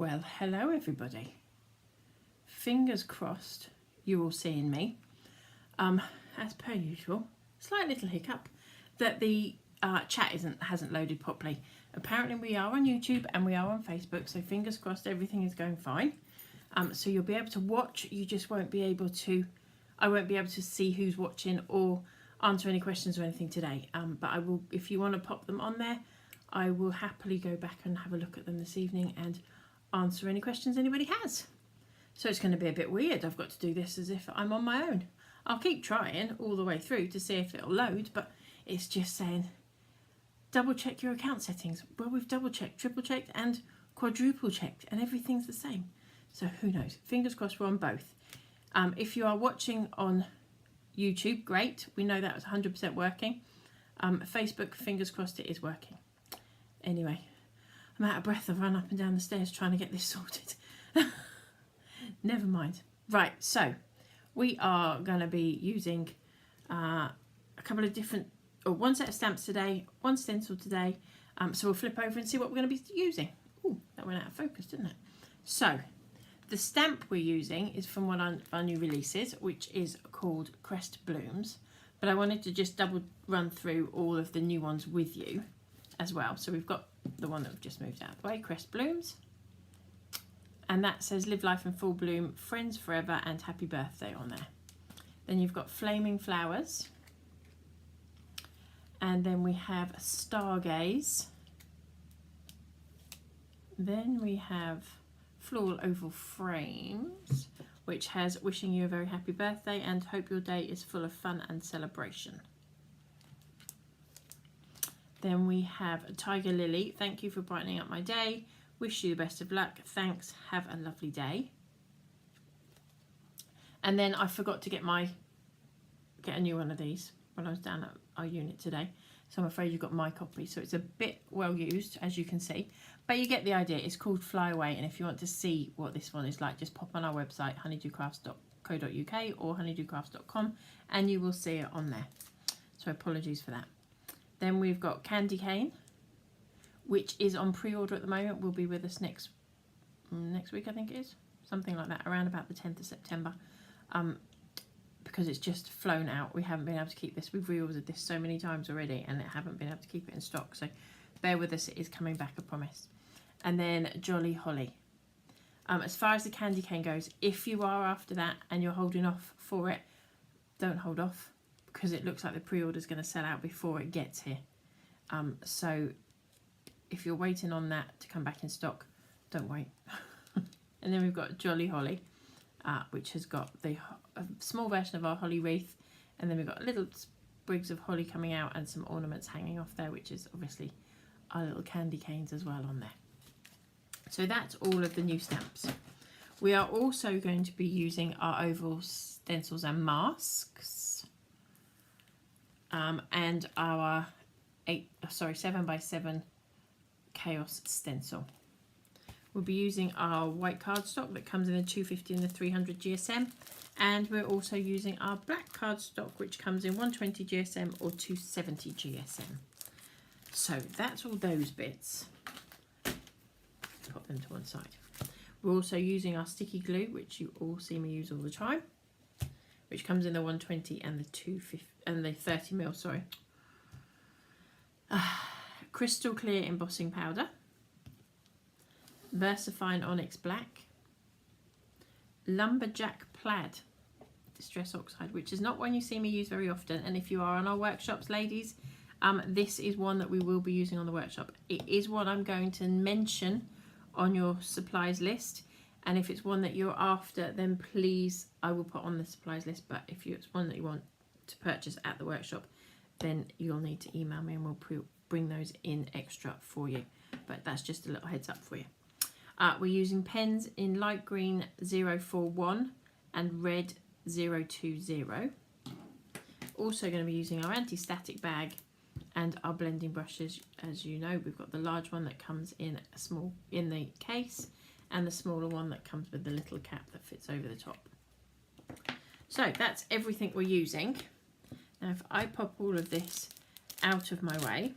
Well, hello everybody. Fingers crossed you're all seeing me. As per usual, slight little hiccup that the chat hasn't loaded properly. Apparently we are on YouTube and we are on Facebook, so fingers crossed everything is going fine. So you'll be able to watch, you just won't be able to, I won't be able to see who's watching or answer any questions or anything today. But I will, if you want to pop them on there, I will happily go back and have a look at them this evening and answer any questions anybody has. So it's going to be a bit weird. I've got to do this as if I'm on my own. I'll keep trying all the way through to see if it'll load, but it's just saying double check your account settings. Well, we've double checked, triple checked and quadruple checked and everything's the same. So who knows? Fingers crossed we're on both. If you are watching on YouTube, great. We know that was 100% working. Facebook, fingers crossed it is working. Anyway, I'm out of breath. I've run up and down the stairs trying to get this sorted. Never mind. Right, so we are going to be using a couple of different, or one set of stamps today, one stencil today. So we'll flip over and see what we're going to be using. Oh, that went out of focus, didn't it? So the stamp we're using is from one of our new releases, which is called Crest Blooms. But I wanted to just double run through all of the new ones with you as well. So we've got the one that we've just moved out of the way, Crest Blooms. And that says live life in full bloom, friends forever and happy birthday on there. Then you've got Flaming Flowers. And then we have Stargaze. Then we have Floral Oval Frames, which has wishing you a very happy birthday and hope your day is full of fun and celebration. Then we have Tiger Lily, thank you for brightening up my day. Wish you the best of luck. Thanks. Have a lovely day. And then I forgot to get a new one of these when I was down at our unit today. So I'm afraid you've got my copy. So it's a bit well used, as you can see. But you get the idea. It's called Fly Away. And if you want to see what this one is like, just pop on our website, honeydewcrafts.co.uk or honeydewcrafts.com, and you will see it on there. So apologies for that. Then we've got Candy Cane, which is on pre-order at the moment, will be with us next week, I think it is. Something like that, around about the 10th of September. Because it's just flown out. We haven't been able to keep this. We've reordered this so many times already and haven't been able to keep it in stock. So bear with us, it is coming back, I promise. And then Jolly Holly. As far as the candy cane goes, if you are after that and you're holding off for it, don't hold off, because it looks like the pre-order is going to sell out before it gets here. So if you're waiting on that to come back in stock, don't wait. And then we've got Jolly Holly, which has got a small version of our holly wreath, and then we've got little sprigs of holly coming out and some ornaments hanging off there, which is obviously our little candy canes as well on there. So that's all of the new stamps. We are also going to be using our oval stencils and masks, and our 7x7 Chaos stencil. We'll be using our white cardstock that comes in the 250 and the 300 GSM, and we're also using our black cardstock, which comes in 120 GSM or 270 GSM. So that's all those bits. Pop them to one side. We're also using our sticky glue, which you all see me use all the time, which comes in the 120 and the 250 and the 30ml. Sorry. Crystal clear embossing powder, VersaFine Onyx black, Lumberjack Plaid distress oxide, which is not one you see me use very often, and if you are on our workshops, ladies, this is one that we will be using on the workshop. It is one I'm going to mention on your supplies list, and if it's one that you're after, then please, I will put on the supplies list. But if it's one that you want to purchase at the workshop, then you'll need to email me and we'll bring those in extra for you. But that's just a little heads up for you. We're using pens in light green 041 and red 020. Also going to be using our anti-static bag and our blending brushes. As you know, we've got the large one that comes in in the case, and the smaller one that comes with the little cap that fits over the top. So that's everything we're using. Now if I pop all of this out of my way,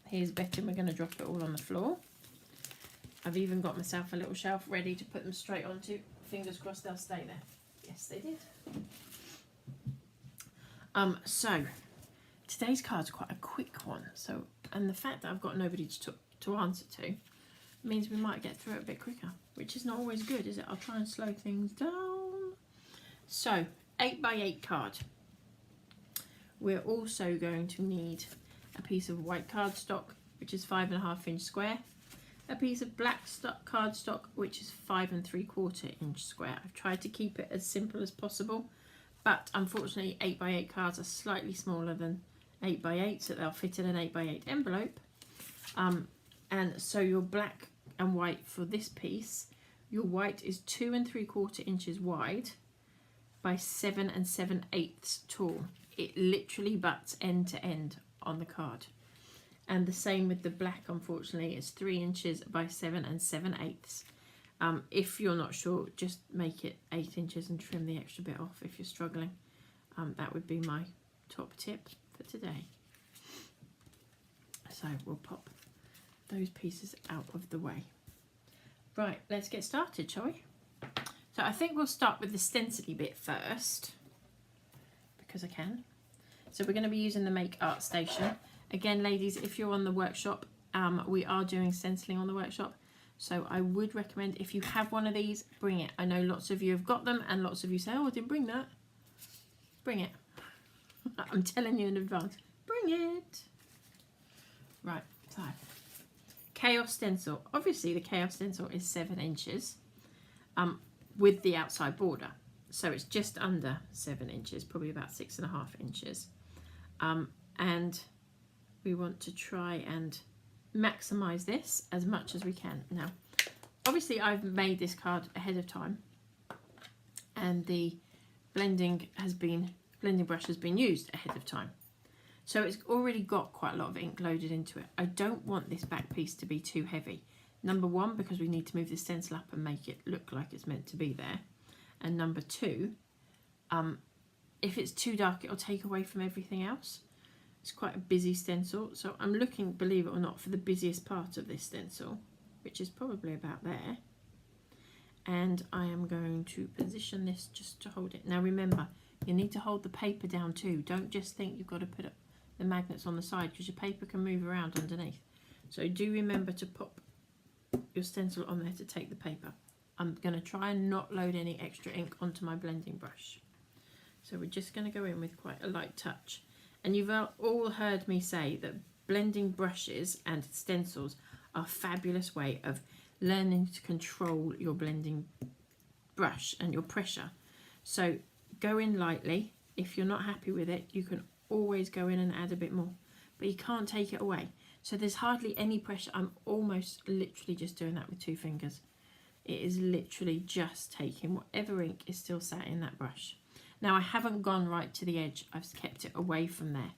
here's Becky, and we're going to drop it all on the floor. I've even got myself a little shelf ready to put them straight onto. Fingers crossed they'll stay there. Yes, they did. So today's card's quite a quick one. So, and the fact that I've got nobody to answer to means we might get through it a bit quicker, which is not always good, is it? I'll try and slow things down. So, 8x8 card. We're also going to need a piece of white cardstock, which is 5.5 inch square. A piece of black cardstock, which is 5 3/4 inch square. I've tried to keep it as simple as possible, but unfortunately 8x8 cards are slightly smaller than 8x8, so they'll fit in an 8x8 envelope. And so your black and white for this piece, your white is 2 3/4 inches wide by 7 7/8 tall. It literally butts end to end on the card. And the same with the black, unfortunately, it's 3 inches by 7 7/8. If you're not sure, just make it 8 inches and trim the extra bit off if you're struggling. That would be my top tip for today. So we'll pop those pieces out of the way. Right, let's get started, shall we? So I think we'll start with the stencil-y bit first, because I can. So we're going to be using the Make Art Station. Again, ladies, if you're on the workshop, we are doing stenciling on the workshop. So I would recommend, if you have one of these, bring it. I know lots of you have got them and lots of you say, oh, I didn't bring that. Bring it. I'm telling you in advance. Bring it. Right, so Chaos Stencil. Obviously the Chaos Stencil is 7 inches with the outside border. So it's just under 7 inches, probably about 6.5 inches. And we want to try and maximize this as much as we can. Now, obviously I've made this card ahead of time and the blending brush has been used ahead of time. So it's already got quite a lot of ink loaded into it. I don't want this back piece to be too heavy. Number one, because we need to move the stencil up and make it look like it's meant to be there. And number two, if it's too dark, it'll take away from everything else. It's quite a busy stencil, so I'm looking, believe it or not, for the busiest part of this stencil, which is probably about there. And I am going to position this just to hold it. Now remember, you need to hold the paper down too. Don't just think you've got to put the magnets on the side, because your paper can move around underneath. So do remember to pop your stencil on there to take the paper. I'm going to try and not load any extra ink onto my blending brush. So we're just going to go in with quite a light touch. And you've all heard me say that blending brushes and stencils are a fabulous way of learning to control your blending brush and your pressure. So go in lightly. If you're not happy with it, you can always go in and add a bit more, but you can't take it away. So there's hardly any pressure. I'm almost literally just doing that with 2 fingers. It is literally just taking whatever ink is still sat in that brush. Now I haven't gone right to the edge. I've kept it away from there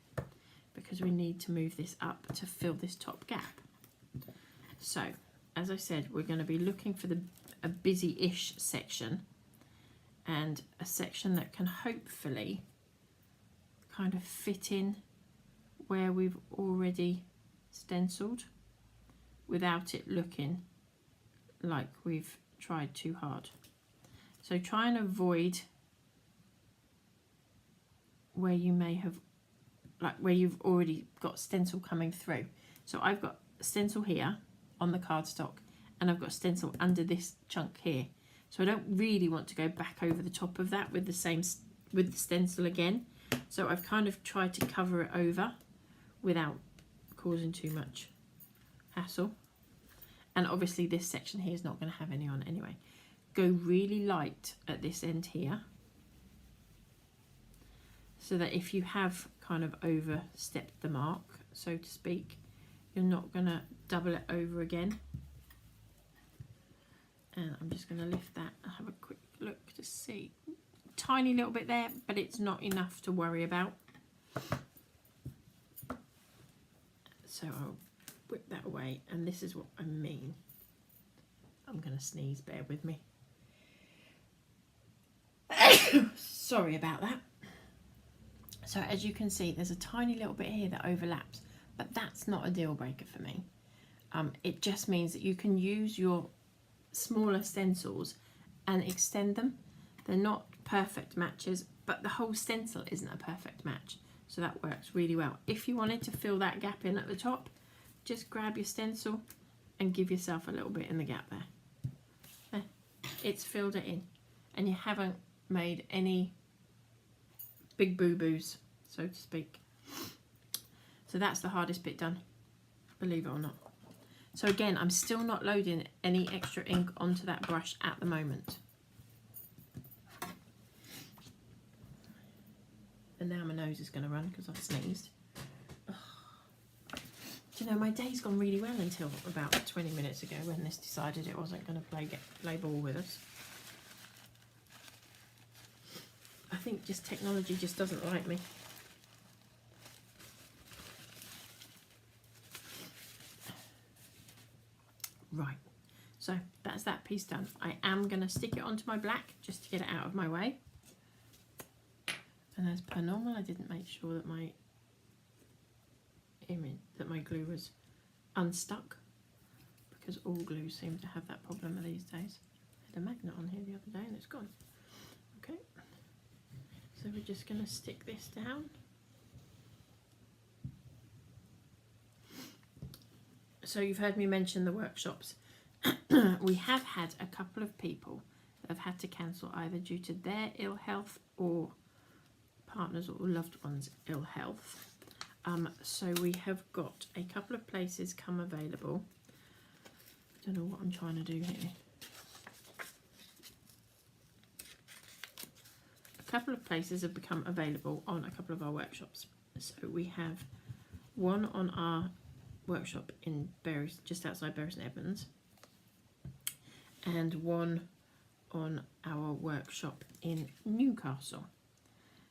because we need to move this up to fill this top gap. So as I said, we're going to be looking for a busy-ish section and a section that can hopefully kind of fit in where we've already stenciled without it looking like we've tried too hard. So try and avoid where you may have, like where you've already got stencil coming through. So I've got stencil here on the cardstock and I've got stencil under this chunk here. So I don't really want to go back over the top of that with the stencil again. So I've kind of tried to cover it over without causing too much hassle. And obviously this section here is not going to have any on anyway. Go really light at this end here, so that if you have kind of overstepped the mark, so to speak, you're not going to double it over again. And I'm just going to lift that and have a quick look to see. Tiny little bit there, but it's not enough to worry about. So I'll whip that away, and this is what I mean. I'm going to sneeze, bear with me. Sorry about that. So as you can see, there's a tiny little bit here that overlaps, but that's not a deal breaker for me. It just means that you can use your smaller stencils and extend them. They're not perfect matches, but the whole stencil isn't a perfect match, so that works really well. If you wanted to fill that gap in at the top, just grab your stencil and give yourself a little bit in the gap there. There, it's filled it in, and you haven't made any big boo-boos, so to speak. So that's the hardest bit done, believe it or not. So again, I'm still not loading any extra ink onto that brush at the moment. And now my nose is going to run because I've sneezed. Ugh. Do you know, my day's gone really well until about 20 minutes ago when this decided it wasn't going to play ball with us. I think just technology just doesn't like me. Right, so that's that piece done. I am going to stick it onto my black just to get it out of my way. And as per normal, I didn't make sure that my glue was unstuck, because all glue seem to have that problem these days. I had a magnet on here the other day and it's gone. Okay, so we're just going to stick this down. So you've heard me mention the workshops. We have had a couple of people that have had to cancel either due to their ill health or partners or loved ones' ill health. So we have got a couple of places come available. I don't know what I'm trying to do here. A couple of places have become available on a couple of our workshops. So we have one on our workshop in just outside Bury St Edmunds, and one on our workshop in Newcastle.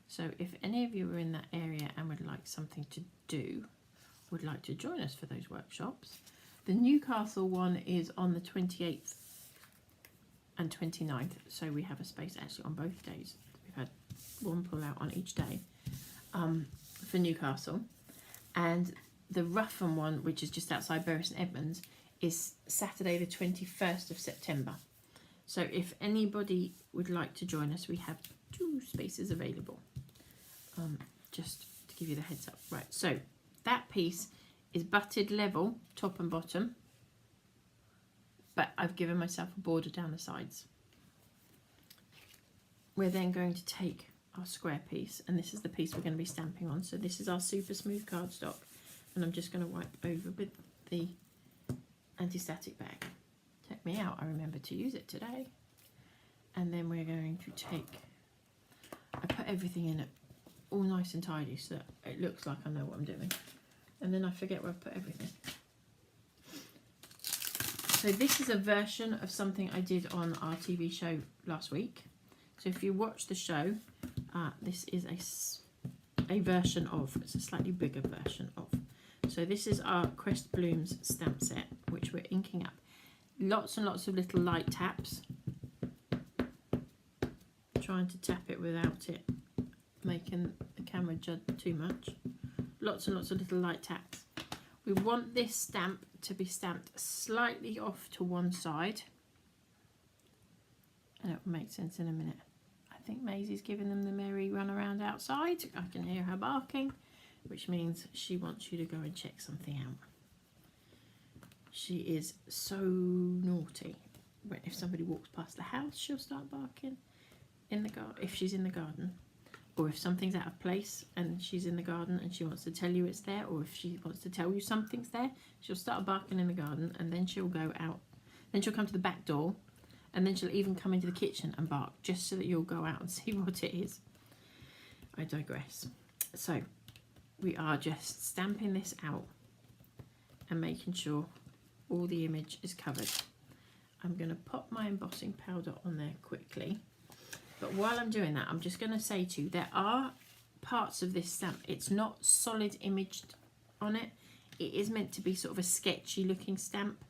So if any of you are in that area and would like something to do, would like to join us for those workshops, the Newcastle one is on the 28th and 29th, so we have a space actually on both days. We've had one pull out on each day for Newcastle, and the Ruffin one, which is just outside Bury St Edmunds, is Saturday the 21st of September. So if anybody would like to join us, we have 2 spaces available. Just to give you the heads up. Right, so that piece is butted level, top and bottom, but I've given myself a border down the sides. We're then going to take our square piece, and this is the piece we're going to be stamping on. So this is our super smooth cardstock, and I'm just going to wipe over with the anti-static bag. Check me out, I remembered to use it today. And then we're going to take, I put everything in it all nice and tidy so that it looks like I know what I'm doing, and then I forget where I've put everything. So this is a version of something I did on our TV show last week. So if you watch the show, this is a version of, it's a slightly bigger version of. So this is our Crest Blooms stamp set, which we're inking up. Lots and lots of little light taps. Trying to tap it without it making the camera judge too much. Lots and lots of little light taps. We want this stamp to be stamped slightly off to one side, and it will make sense in a minute. I think Maisie's giving them the merry run around outside. I can hear her barking, which means she wants you to go and check something out. She is so naughty. If somebody walks past the house, she'll start barking. In the garden, if she's in the garden, or if something's out of place and she's in the garden and she wants to tell you it's there, or if she wants to tell you something's there, she'll start barking in the garden, and then she'll go out. Then she'll come to the back door, and then she'll even come into the kitchen and bark, just so that you'll go out and see what it is. I digress. So we are just stamping this out and making sure all the image is covered. I'm going to pop my embossing powder on there quickly. But while I'm doing that, I'm just going to say to you, there are parts of this stamp, it's not solid imaged on it. It is meant to be sort of a sketchy looking stamp.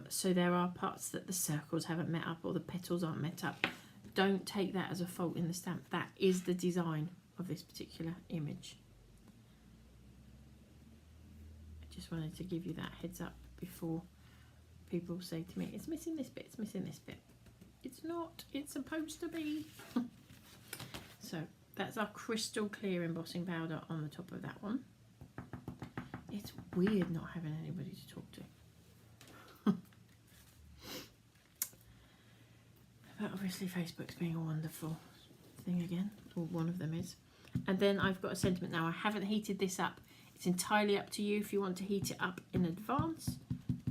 So there are parts that the circles haven't met up or the petals aren't met up. Don't take that as a fault in the stamp. That is the design of this particular image. I just wanted to give you that heads up before people say to me, it's missing this bit, it's missing this bit. It's not, it's supposed to be. So that's our crystal clear embossing powder on the top of that one. It's weird not having anybody to talk to. But obviously Facebook's being a wonderful thing again, or one of them is. And then I've got a sentiment now. I haven't heated this up. It's entirely up to you if you want to heat it up in advance,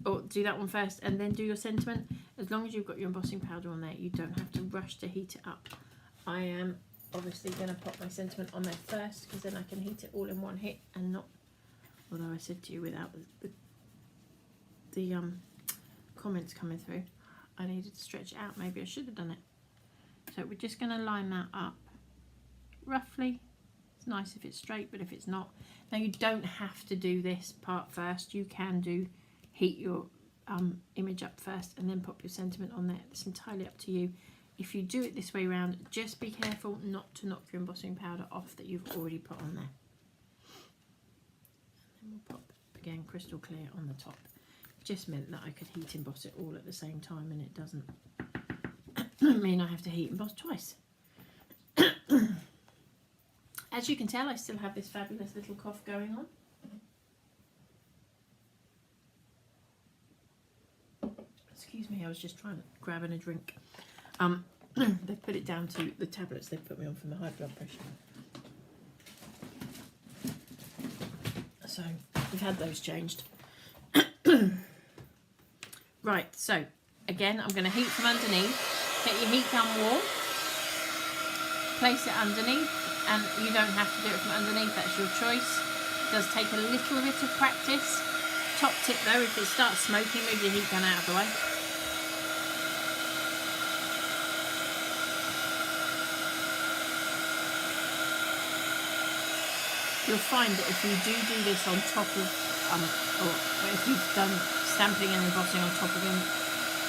or do that one first and then do your sentiment. As long as you've got your embossing powder on there, you don't have to rush to heat it up. I am obviously going to pop my sentiment on there first, because then I can heat it all in one hit and not, although I said to you without the comments coming through, I needed to stretch it out. Maybe I should have done it. So we're just going to line that up roughly. It's nice if it's straight, but if it's not, now you don't have to do this part first. You can do heat your image up first and then pop your sentiment on there. It's entirely up to you. If you do it this way around, just be careful not to knock your embossing powder off that you've already put on there. And then we'll pop again crystal clear on the top. Just meant that I could heat emboss it all at the same time, and it doesn't mean I have to heat emboss twice. As you can tell, I still have this fabulous little cough going on. Excuse me, I was just trying to grab a drink. They've put it down to the tablets they've put me on from the high blood pressure. So we've had those changed. Right, so again, I'm going to heat from underneath. Get your heat gun warm. Place it underneath, and you don't have to do it from underneath, that's your choice. It does take a little bit of practice. Top tip though, if it starts smoking, move your heat gun out of the way. You'll find that if you do this on top of, or if you've done stamping and embossing on top of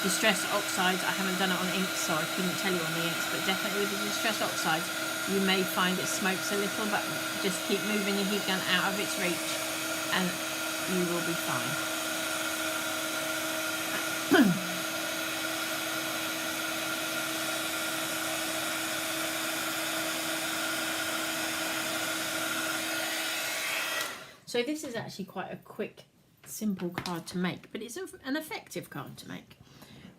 distressed oxides, I haven't done it on inks, so I couldn't tell you on the inks, but definitely with the distressed oxides, you may find it smokes a little, but just keep moving your heat gun out of its reach and you will be fine. So this is actually quite a quick, simple card to make, but it's an effective card to make,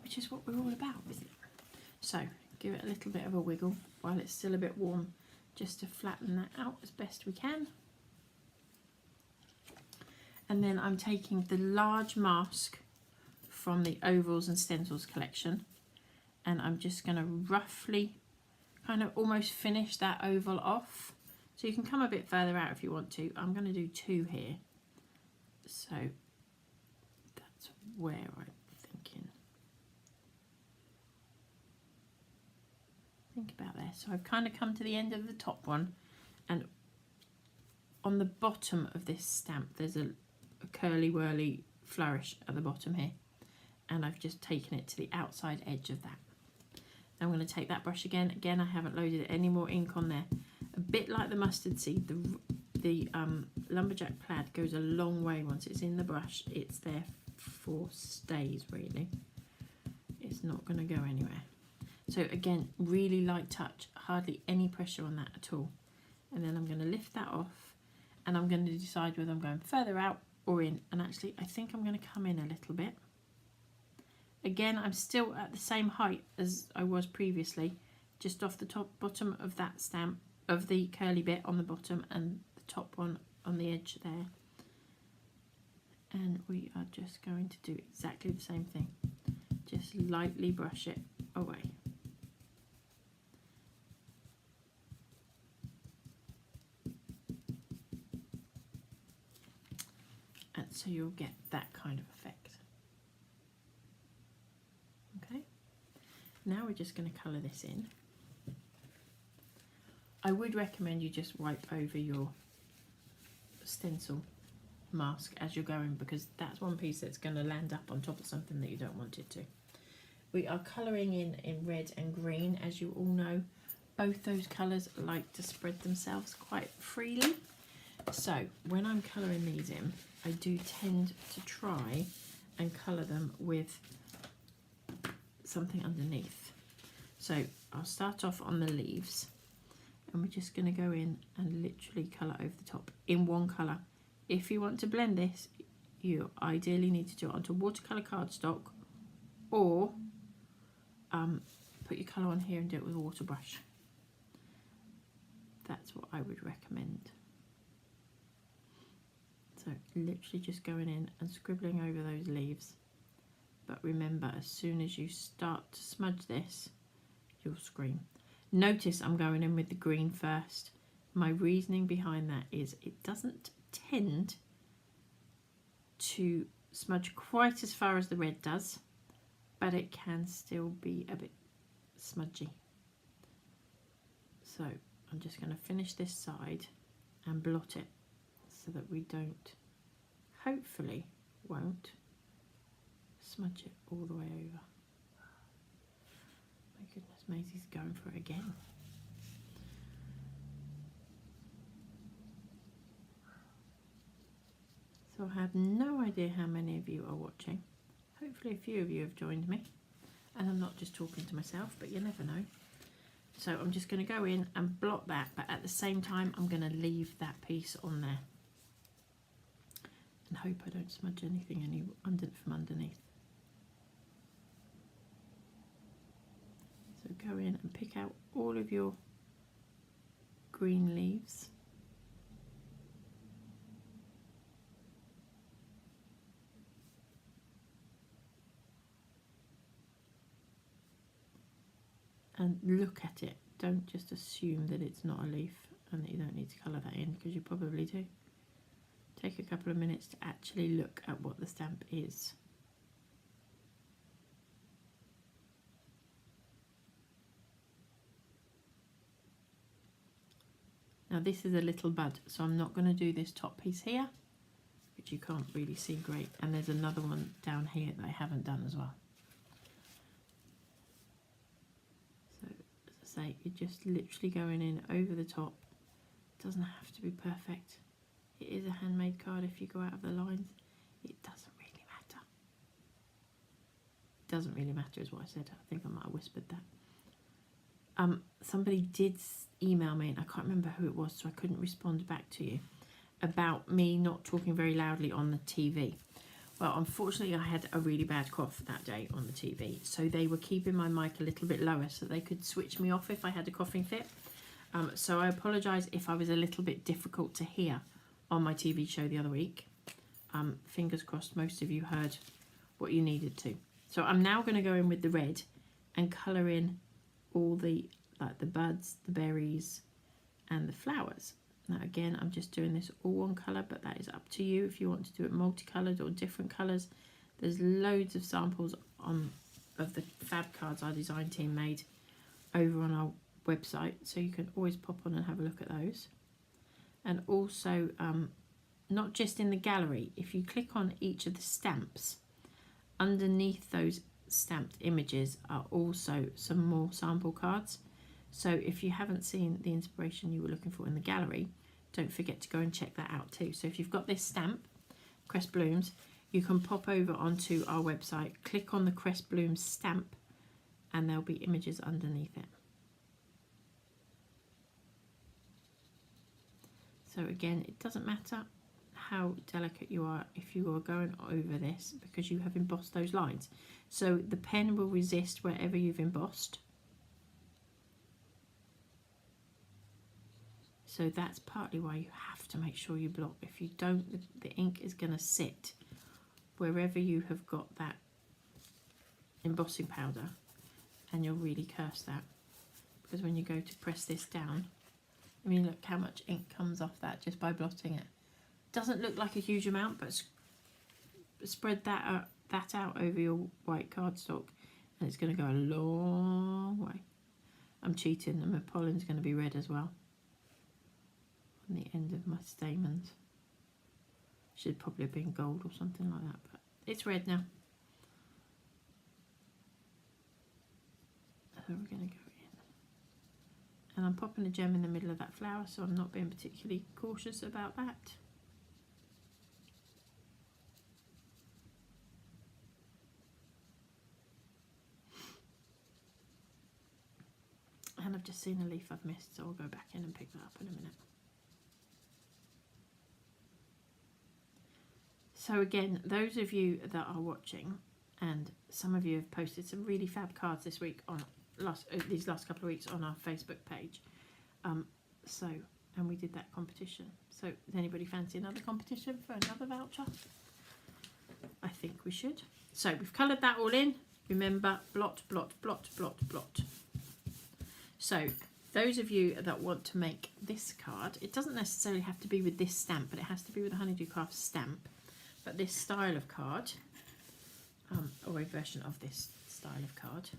which is what we're all about, isn't it? So give it a little bit of a wiggle while it's still a bit warm, just to flatten that out as best we can. And then I'm taking the large mask from the Ovals and Stencils collection, and I'm just going to roughly kind of almost finish that oval off. So you can come a bit further out if you want to. I'm going to do 2 here. So that's where I'm thinking. Think about there. So I've kind of come to the end of the top one, and on the bottom of this stamp there's a curly whirly flourish at the bottom here, and I've just taken it to the outside edge of that. I'm going to take that brush again. Again, I haven't loaded any more ink on there. A bit like the mustard seed, the lumberjack plaid goes a long way once it's in the brush. It's there for stays, really. It's not going to go anywhere. So again, really light touch, hardly any pressure on that at all. And then I'm going to lift that off, and I'm going to decide whether I'm going further out or in. And actually, I think I'm going to come in a little bit. Again, I'm still at the same height as I was previously, just off the top bottom of that stamp, of the curly bit on the bottom and the top one on the edge there. And we are just going to do exactly the same thing. Just lightly brush it away. And so you'll get that kind of effect. Okay, now we're just going to colour this in. I would recommend you just wipe over your stencil mask as you're going, because that's one piece that's going to land up on top of something that you don't want it to. We are colouring in red and green, as you all know. Both those colours like to spread themselves quite freely. So when I'm colouring these in, I do tend to try and colour them with something underneath. So I'll start off on the leaves, and we're just going to go in and literally colour over the top in one colour. If you want to blend this, you ideally need to do it onto watercolour cardstock, or put your colour on here and do it with a water brush. That's what I would recommend. So literally just going in and scribbling over those leaves. But remember, as soon as you start to smudge this, you'll scream. Notice I'm going in with the green first. My reasoning behind that is it doesn't tend to smudge quite as far as the red does, but it can still be a bit smudgy. So I'm just going to finish this side and blot it so that we don't, hopefully won't, smudge it all the way over. My goodness, Maisie's going for it again. So I have no idea how many of you are watching. Hopefully a few of you have joined me. And I'm not just talking to myself, but you never know. So I'm just going to go in and blot that, but at the same time I'm going to leave that piece on there. And hope I don't smudge anything from underneath. So go in and pick out all of your green leaves. And look at it. Don't just assume that it's not a leaf and that you don't need to colour that in, because you probably do. Take a couple of minutes to actually look at what the stamp is. Now this is a little bud, so I'm not going to do this top piece here, which you can't really see great. And there's another one down here that I haven't done as well. Say, you're just literally going in over the top. It doesn't have to be perfect. It is a handmade card. If you go out of the lines, it doesn't really matter. It doesn't really matter is what I said. I think I might have whispered that. Somebody did email me, and I can't remember who it was, so I couldn't respond back to you, about me not talking very loudly on the TV. Well, unfortunately, I had a really bad cough that day on the TV, so they were keeping my mic a little bit lower so they could switch me off if I had a coughing fit. So I apologise if I was a little bit difficult to hear on my TV show the other week. Fingers crossed most of you heard what you needed to. So I'm now going to go in with the red and colour in all the, like the buds, the berries and the flowers. Now again, I'm just doing this all one colour, but that is up to you if you want to do it multicoloured or different colours. There's loads of samples of the fab cards our design team made over on our website, so you can always pop on and have a look at those. And also, not just in the gallery, if you click on each of the stamps, underneath those stamped images are also some more sample cards. So if you haven't seen the inspiration you were looking for in the gallery, don't forget to go and check that out too. So if you've got this stamp, Crest Blooms, you can pop over onto our website, click on the Crest Blooms stamp, and there'll be images underneath it. So again, it doesn't matter how delicate you are if you are going over this, because you have embossed those lines. So the pen will resist wherever you've embossed. So that's partly why you have to make sure you blot. If you don't, the ink is going to sit wherever you have got that embossing powder, and you'll really curse that, because when you go to press this down, I mean, look how much ink comes off that just by blotting it. Doesn't look like a huge amount, but spread that out over your white cardstock and it's going to go a long way. I'm cheating, and my pollen's going to be red as well on the end of my stamens. Should probably have been gold or something like that, but it's red now. So we're going to go in, and I'm popping a gem in the middle of that flower, so I'm not being particularly cautious about that. just seen a leaf I've missed, so I'll go back in and pick that up in a minute. So again, those of you that are watching, and some of you have posted some really fab cards this week on these last couple of weeks on our Facebook page. And we did that competition. So does anybody fancy another competition for another voucher? I think we should. So we've coloured that all in. Remember, blot, blot, blot, blot, blot. So those of you that want to make this card, it doesn't necessarily have to be with this stamp, but it has to be with a Honeydew Crafts stamp. But this style of card, or a version of this style of card,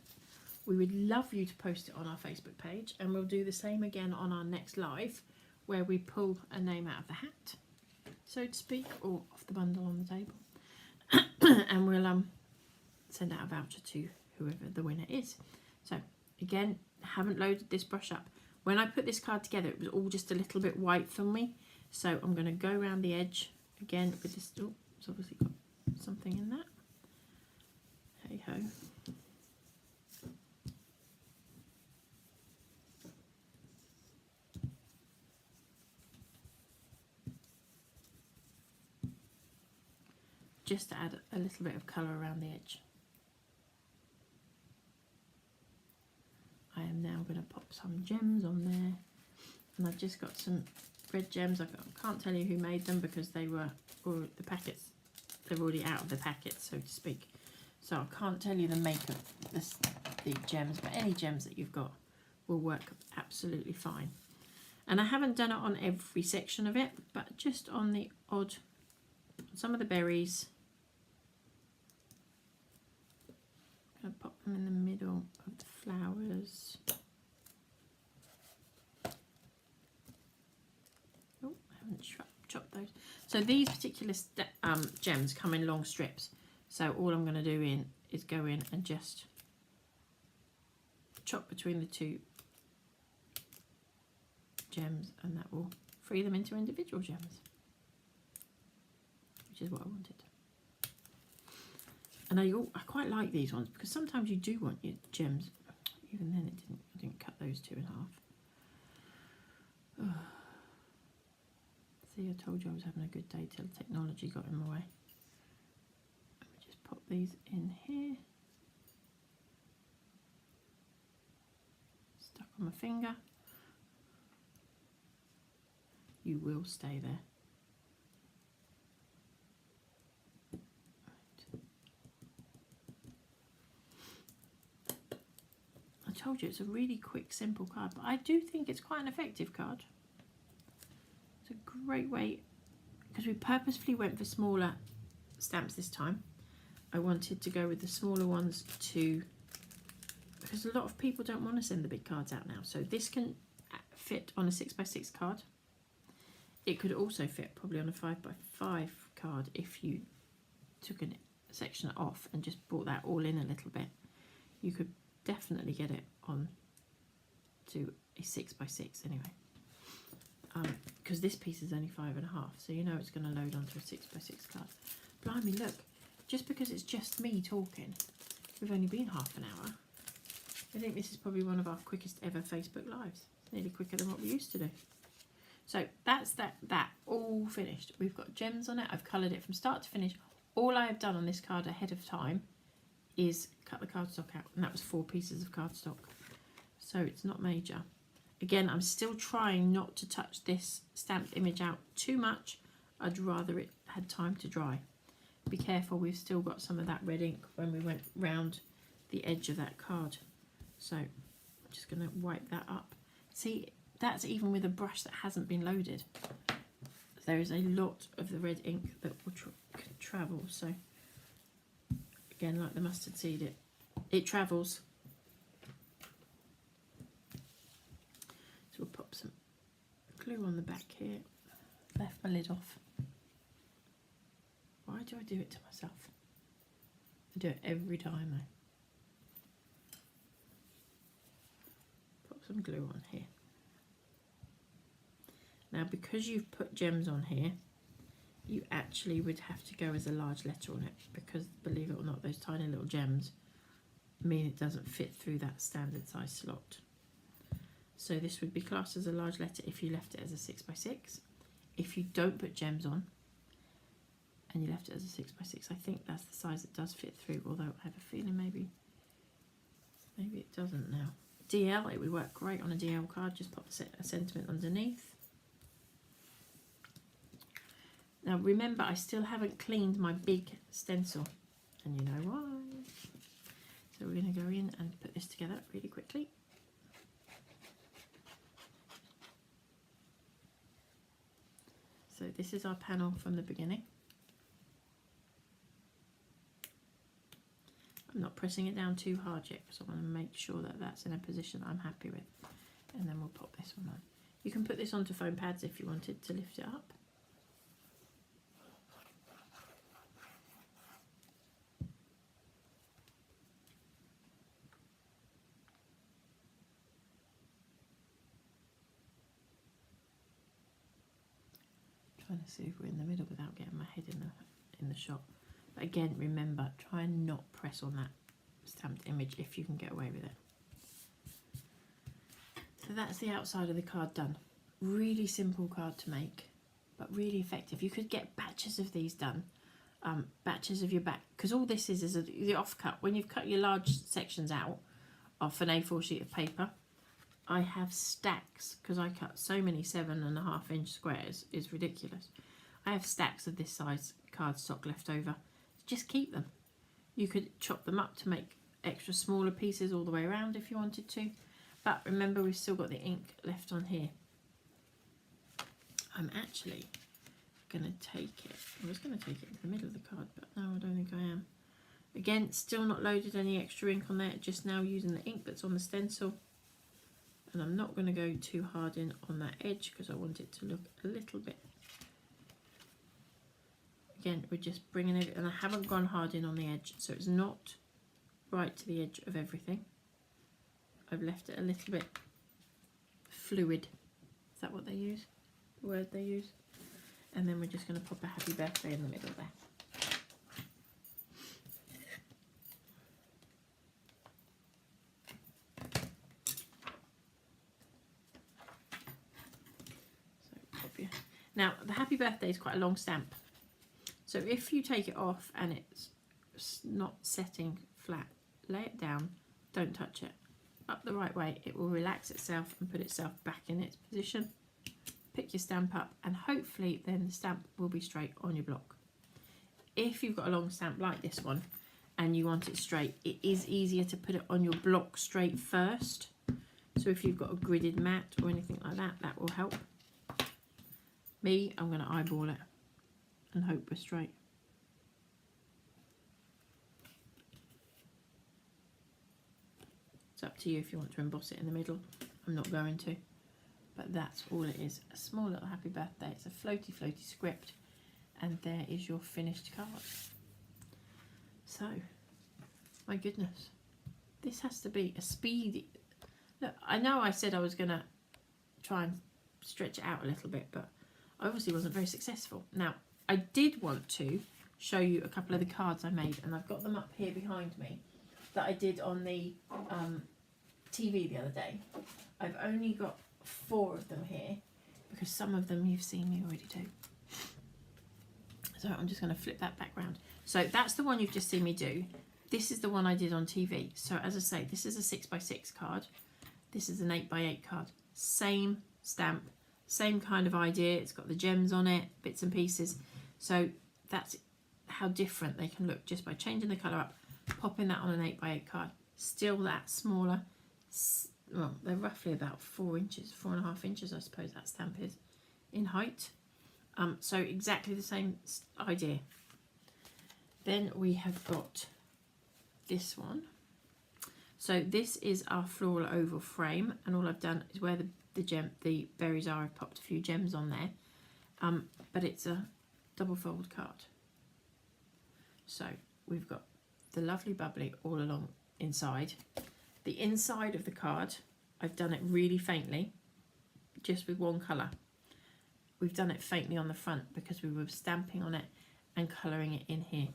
we would love you to post it on our Facebook page, and we'll do the same again on our next live, where we pull a name out of the hat, so to speak, or off the bundle on the table, and we'll send out a voucher to whoever the winner is. So again, haven't loaded this brush up. When I put this card together, it was all just a little bit white for me, so I'm going to go around the edge again with this. Oh, it's obviously got something in that. Hey ho. Just to add a little bit of colour around the edge. I am now going to pop some gems on there, and I've just got some red gems. I can't tell you who made them because they were, or the packets, they're already out of the packet, so to speak. So I can't tell you the make of the gems, but any gems that you've got will work absolutely fine. And I haven't done it on every section of it, but just on the odd, some of the berries. I'm going to pop them in the middle of the flowers. Oh, I haven't chopped those. So these particular gems come in long strips. So all I'm going to do is go in and just chop between the two gems, and that will free them into individual gems, which is what I wanted. And I quite like these ones because sometimes you do want your gems. Even then, I didn't cut those two in half. Oh. See, I told you I was having a good day till technology got in my way. Let me just pop these in here. Stuck on my finger. You will stay there. I told you it's a really quick, simple card, but I do think it's quite an effective card. It's a great way, because we purposefully went for smaller stamps this time. I wanted to go with the smaller ones because a lot of people don't want to send the big cards out now. So this can fit on a 6x6 card. It could also fit probably on a 5x5 card if you took a section off and just brought that all in a little bit. You could definitely get it on to a 6x6 anyway. Because this piece is only 5.5, so you know it's going to load onto a 6x6 card. Blimey, look, just because it's just me talking, we've only been half an hour. I think this is probably one of our quickest ever Facebook lives. It's nearly quicker than what we used to do. So that's that all finished. We've got gems on it. I've coloured it from start to finish. All I have done on this card ahead of time is cut the cardstock out, and that was 4 pieces of cardstock. So it's not major. Again, I'm still trying not to touch this stamped image out too much. I'd rather it had time to dry. Be careful, we've still got some of that red ink when we went round the edge of that card. So I'm just going to wipe that up. See, that's even with a brush that hasn't been loaded. There is a lot of the red ink that will travel. So again, like the mustard seed, it travels. So we'll pop some glue on the back here. Left my lid off. Why do I do it to myself? I do it every time though. Pop some glue on here. Now, because you've put gems on here, you actually would have to go as a large letter on it, because believe it or not, those tiny little gems mean it doesn't fit through that standard size slot. So this would be classed as a large letter if you left it as a 6x6. If you don't put gems on and you left it as a 6x6, I think that's the size it does fit through, although I have a feeling maybe it doesn't now. DL, it would work great on a DL card, just pop a sentiment underneath. Now remember, I still haven't cleaned my big stencil, and you know why. So we're going to go in and put this together really quickly. So this is our panel from the beginning. I'm not pressing it down too hard yet because I want to make sure that that's in a position I'm happy with. And then we'll pop this one on. You can put this onto foam pads if you wanted to lift it up. Trying to see if we're in the middle without getting my head in the shot. But again, remember, try and not press on that stamped image if you can get away with it. So that's the outside of the card done. Really simple card to make, but really effective. You could get batches of these done, batches of your back, because all this is the offcut. When you've cut your large sections out off an A4 sheet of paper, I have stacks, because I cut so many 7.5 inch squares, it's ridiculous. I have stacks of this size cardstock left over. Just keep them. You could chop them up to make extra smaller pieces all the way around if you wanted to. But remember, we've still got the ink left on here. I'm actually going to take it. I was going to take it into the middle of the card, but no, I don't think I am. Again, still not loaded any extra ink on there, just now using the ink that's on the stencil. And I'm not going to go too hard in on that edge because I want it to look a little bit. Again, we're just bringing it, and I haven't gone hard in on the edge, so it's not right to the edge of everything. I've left it a little bit fluid. Is that what they use? The word they use? And then we're just going to pop a happy birthday in the middle there. Now, the happy birthday is quite a long stamp. So if you take it off and it's not setting flat, lay it down, don't touch it. Up the right way, it will relax itself and put itself back in its position. Pick your stamp up and hopefully then the stamp will be straight on your block. If you've got a long stamp like this one and you want it straight, it is easier to put it on your block straight first. So if you've got a gridded mat or anything like that, that will help. Me, I'm going to eyeball it and hope we're straight. It's up to you if you want to emboss it in the middle. I'm not going to, but that's all it is. A small little happy birthday. It's a floaty script, and there is your finished card. So, my goodness, this has to be a speedy. Look, I know I said I was going to try and stretch it out a little bit, but I obviously wasn't very successful. Now, I did want to show you a couple of the cards I made, and I've got them up here behind me, that I did on the TV the other day. I've only got 4 of them here, because some of them you've seen me already do. So I'm just going to flip that back round. So that's the one you've just seen me do. This is the one I did on TV. So as I say, this is a 6x6 card. This is an 8x8 card. Same stamp. Same kind of idea. It's got the gems on it, bits and pieces. So that's how different they can look just by changing the colour up, popping that on an 8x8 card. Still that smaller. Well, they're roughly about 4 inches, 4.5 inches, I suppose that stamp is in height. So exactly the same idea. Then we have got this one. So this is our floral oval frame, and all I've done is where the berries are, I've popped a few gems on there, but it's a double fold card. So we've got the lovely bubbly all along inside. The inside of the card, I've done it really faintly, just with one colour. We've done it faintly on the front because we were stamping on it and colouring it in here.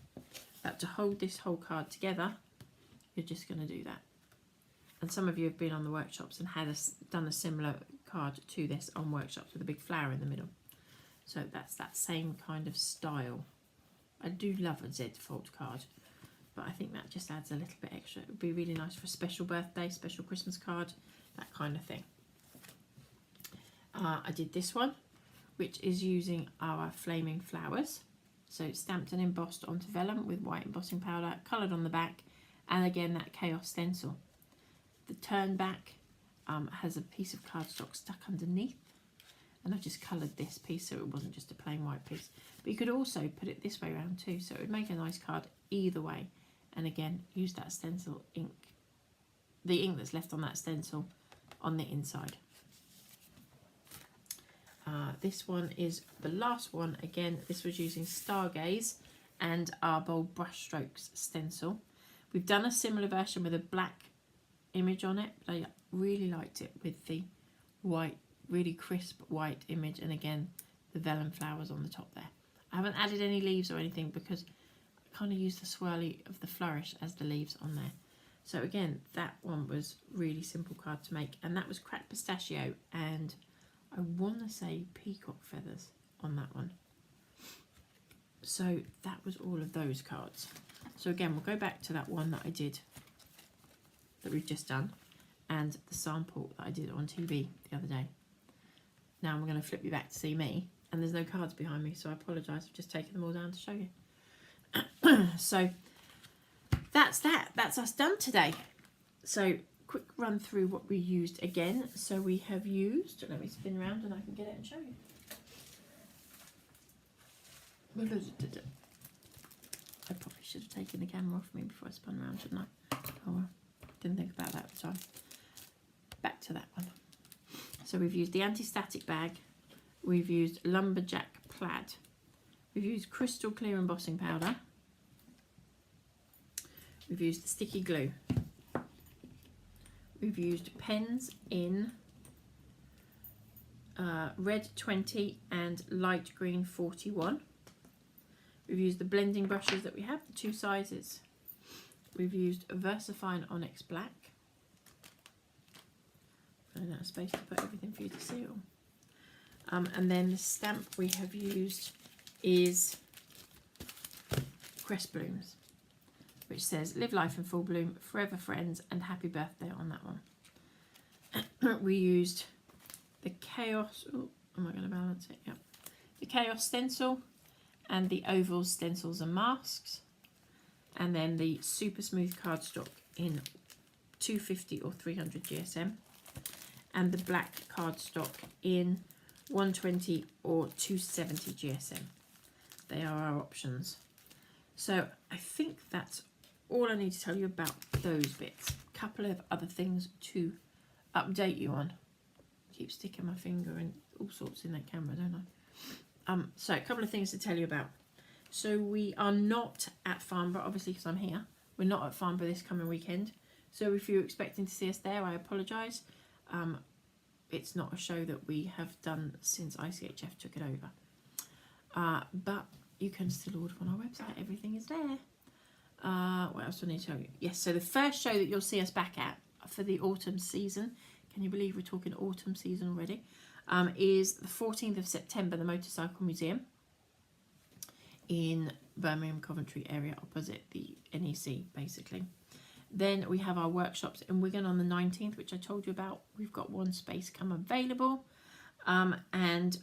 But to hold this whole card together, you're just going to do that. and some of you have been on the workshops and done a similar card to this on workshops with a big flower in the middle. So that's that same kind of style. I do love a Z fold card, but I think that just adds a little bit extra. It would be really nice for a special birthday, special Christmas card, that kind of thing. I did this one, which is using our flaming flowers. So it's stamped and embossed onto vellum with white embossing powder, coloured on the back, and again that Chaos stencil. The turn back has a piece of cardstock stuck underneath, and I just coloured this piece so it wasn't just a plain white piece. But you could also put it this way around too, so it would make a nice card either way. And again, use that stencil ink, the ink that's left on that stencil, on the inside. This one is the last one. Again, this was using Stargaze and our Bold Brushstrokes stencil. We've done a similar version with a black image on it, but I really liked it with the white, really crisp white image, and again the vellum flowers on the top there. I haven't added any leaves or anything because I kind of used the swirly of the flourish as the leaves on there. So again, that one was really simple card to make, and that was cracked pistachio and I want to say peacock feathers on that one. So that was all of those cards. So again, we'll go back to that one that I did, that we've just done, and the sample that I did on TV the other day. Now I'm going to flip you back to see me, and there's no cards behind me, so I apologise. I've just taken them all down to show you. So that's that. That's us done today. So quick run through what we used again. So we have used, let me spin around and I can get it and show you. I probably should have taken the camera off me before I spun around, shouldn't I? Oh well, didn't think about that at the time. Back to that one. So we've used the anti-static bag, we've used lumberjack plaid, we've used crystal clear embossing powder, we've used the sticky glue, we've used pens in red 20 and light green 41. We've used the blending brushes that we have, the two sizes. We've used VersaFine Onyx Black. I don't have space to put everything for you to see all. And then the stamp we have used is Crest Blooms, which says live life in full bloom, forever friends, and happy birthday on that one. We used the Chaos, oh, am I going to balance it? Yep. The Chaos stencil and the oval stencils and masks, and then the super smooth cardstock in 250 or 300 GSM, and the black cardstock in 120 or 270 GSM. They are our options. So I think that's all I need to tell you about those bits. A couple of other things to update you on. I keep sticking my finger in all sorts in that camera, don't I? So a couple of things to tell you about. So we are not at Farnborough, obviously, because I'm here. We're not at Farnborough this coming weekend. So if you're expecting to see us there, I apologise. It's not a show that we have done since ICHF took it over. But you can still order on our website. Everything is there. What else do I need to tell you? Yes, so the first show that you'll see us back at for the autumn season, can you believe we're talking autumn season already, is the 14th of September, the Motorcycle Museum in Birmingham, Coventry area, opposite the NEC, basically. Then we have our workshops in Wigan on the 19th, which I told you about. We've got one space come available. And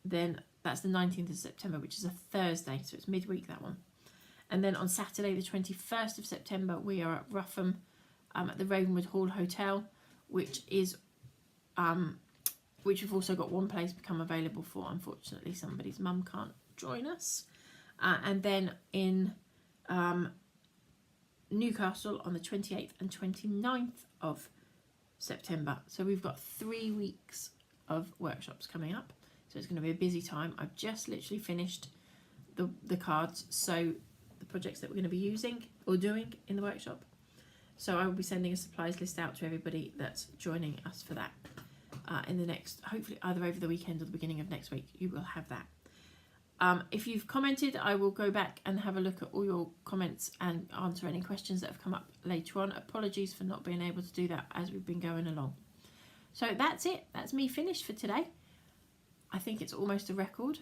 then that's the 19th of September, which is a Thursday, so it's midweek, that one. And then on Saturday, the 21st of September, we are at Rougham at the Ravenwood Hall Hotel, which is which we've also got one place become available for. Unfortunately, somebody's mum can't join us. And then in Newcastle on the 28th and 29th of September. So we've got 3 weeks of workshops coming up. So it's going to be a busy time. I've just literally finished the cards. So the projects that we're going to be using or doing in the workshop. So I will be sending a supplies list out to everybody that's joining us for that in the next, hopefully either over the weekend or the beginning of next week. You will have that. If you've commented, I will go back and have a look at all your comments and answer any questions that have come up later on. Apologies for not being able to do that as we've been going along. So that's it. That's me finished for today. I think it's almost a record.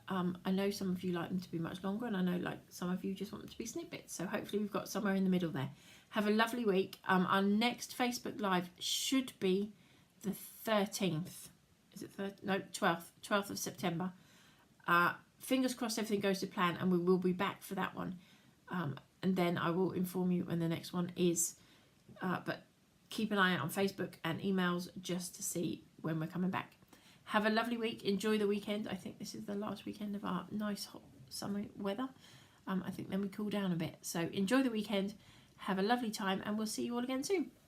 I know some of you like them to be much longer, and I know like some of you just want them to be snippets. So hopefully we've got somewhere in the middle there. Have a lovely week. Our next Facebook Live should be the 13th. Is it 12th of September. Fingers crossed everything goes to plan, and we will be back for that one. And then I will inform you when the next one is. But keep an eye out on Facebook and emails just to see when we're coming back. Have a lovely week. Enjoy the weekend. I think this is the last weekend of our nice hot summer weather. I think then we cool down a bit. So enjoy the weekend. Have a lovely time, and we'll see you all again soon.